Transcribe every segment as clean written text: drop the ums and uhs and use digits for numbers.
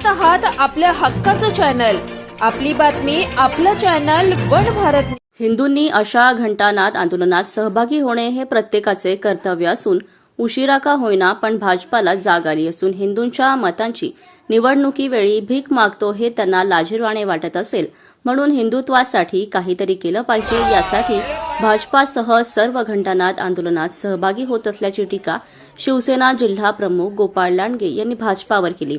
आहात आपल्या हक्काचं चॅनल, आपली बातमी आपलं चॅनल वन भारत। हिंदूंनी अशा घंटानाद आंदोलनात सहभागी होणे हे प्रत्येकाचे कर्तव्य असून उशिरा का होईना पण भाजपाला जाग आली असून हिंदूंच्या मतांची निवडणुकीवेळी भीक मागतो हे त्यांना लाजिरवाणे वाटत असेल, म्हणून हिंदुत्वासाठी काहीतरी केलं पाहिजे यासाठी भाजपासह सर्व घंटानाद आंदोलनात सहभागी होत असल्याची टीका शिवसेना जिल्हा प्रमुख गोपाळ लांडगे यांनी भाजपावर केली।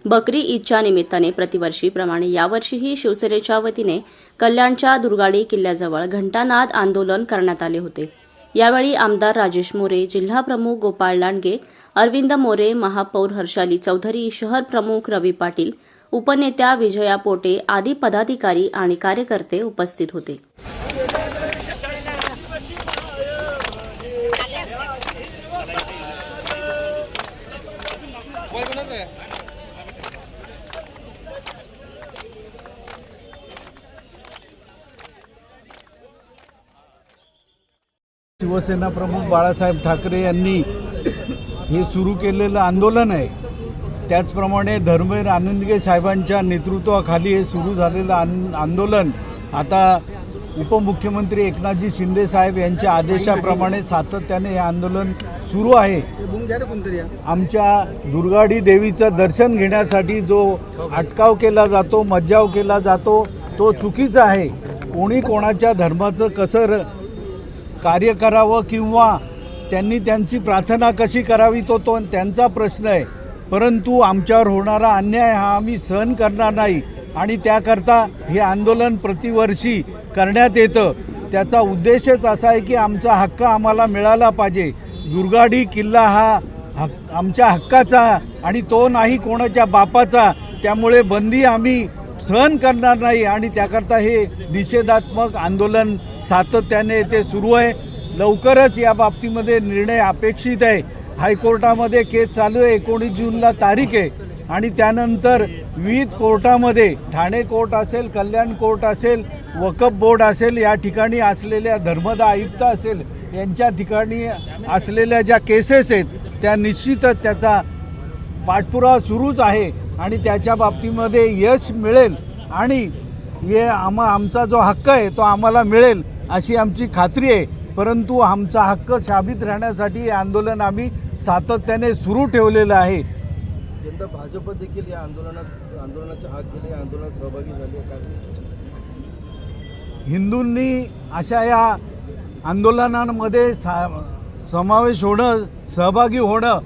बकरी ईदच्या निमित्ताने प्रतिवर्षीप्रमाणे यावर्षीही शिवसेनेच्या वतीने कल्याणच्या दुर्गाडी किल्ल्याजवळ घंटानाद आंदोलन करण्यात आले होते। यावेळी आमदार राजेश मोरे, जिल्हा प्रमुख गोपाळ लांडगे, अरविंद मोरे, महापौर हर्षाली चौधरी, शहर प्रमुख रवी पाटील, उपनेत्या विजया पोटे आदी पदाधिकारी आणि कार्यकर्ते उपस्थित होते। शिवसेना प्रमुख बाळासाहेब ठाकरे यांनी हे सुरू केलेलं आंदोलन आहे, त्याचप्रमाणे धर्मेंद्र आनंदगे साहेबांच्या नेतृत्वाखाली हे सुरू झालेलं आंदोलन आता उपमुख्यमंत्री एकनाथजी शिंदे साहेब यांच्या आदेशाप्रमाणे सातत्याने हे आंदोलन सुरू आहे। आमच्या दुर्गाडी देवीचं दर्शन घेण्यासाठी जो अटकाव केला जातो, मज्जाव केला जातो, तो चुकीचा आहे। कोणी कोणाच्या धर्माचं कसं कार्य करावं किंवा त्यांनी त्यांची प्रार्थना कशी करावी तो त्यांचा प्रश्न आहे, परंतु आमच्यावर होणारा अन्याय हा आम्ही सहन करणार नाही आणि त्याकरता हे आंदोलन प्रतिवर्षी करण्यात येतं। त्याचा उद्देशच असा आहे की आमचा हक्क आम्हाला मिळाला पाहिजे। दुर्गाडी किल्ला हा आमच्या हक्काचा आणि तो नाही कोणाच्या बापाचा, त्यामुळे बंदी आम्ही सहन करणार नाही आणि त्याकरता हे निषेधात्मक आंदोलन सातत्याने ते सुरू आहे। लवकरच या बाबतीमध्ये निर्णय अपेक्षित आहे। हायकोर्टामध्ये केस चालू आहे, 19 जूनला तारीख आहे आणि त्यानंतर विविध कोर्टामध्ये ठाणे कोर्ट असेल, कल्याण कोर्ट असेल, वक्फ बोर्ड असेल, या ठिकाणी असलेल्या धर्मदा आयुक्त असेल, यांच्या ठिकाणी असलेल्या ज्या केसेस आहेत त्या निश्चितच त्याचा पाठपुरावा सुरूच आहे आणि त्याच्या बाबतीमध्ये यश मिळेल आणि हे आमचा जो हक्क आहे तो आम्हाला मिळेल अशी आमची खात्री आहे। परंतु आमचा हक्क साबित राहण्यासाठी हे आंदोलन आम्ही सातत्याने सुरू ठेवलेलं आहे। यंदा भाजप देखील या आंदोलनाच्या हात घेणे, आंदोलनात सहभागी झाले काय? हिंदूंनी अशा या आंदोलनांमध्ये समावेश होणं, सहभागी होणं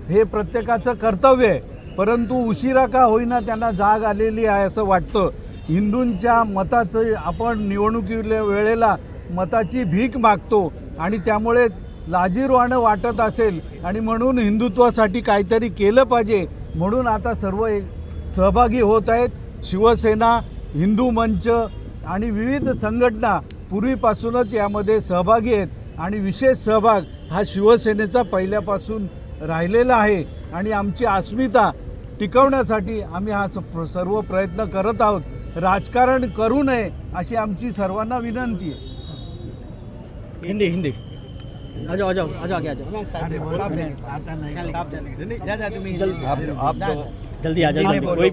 हे प्रत्येकाचं कर्तव्य आहे, परंतु उशिरा का होईना त्यांना जाग आलेली आहे असं वाटतं। हिंदूंच्या मताचं आपण निवडणुकीच्या वेळेला मताची भीक मागतो आणि त्यामुळे लाजिरवाणं वाटत असेल आणि म्हणून हिंदुत्वासाठी काहीतरी केलं पाहिजे म्हणून आता सर्व सहभागी होत आहेत। शिवसेना, हिंदू मंच आणि विविध संघटना पूर्वीपासूनच यामध्ये सहभागी आहेत आणि विशेष सहभाग हा शिवसेनेचा पहिल्यापासून राहिलेला आहे आणि आमची अस्मिता टिकवण्यासाठी आम्ही हा सर्व प्रयत्न करत आहोत। राजकारण करू नये अशी आमची सर्वांना विनंती आहे। हिंदी आ जाओ आगे आ जाओ। जल्दी आ जाइए।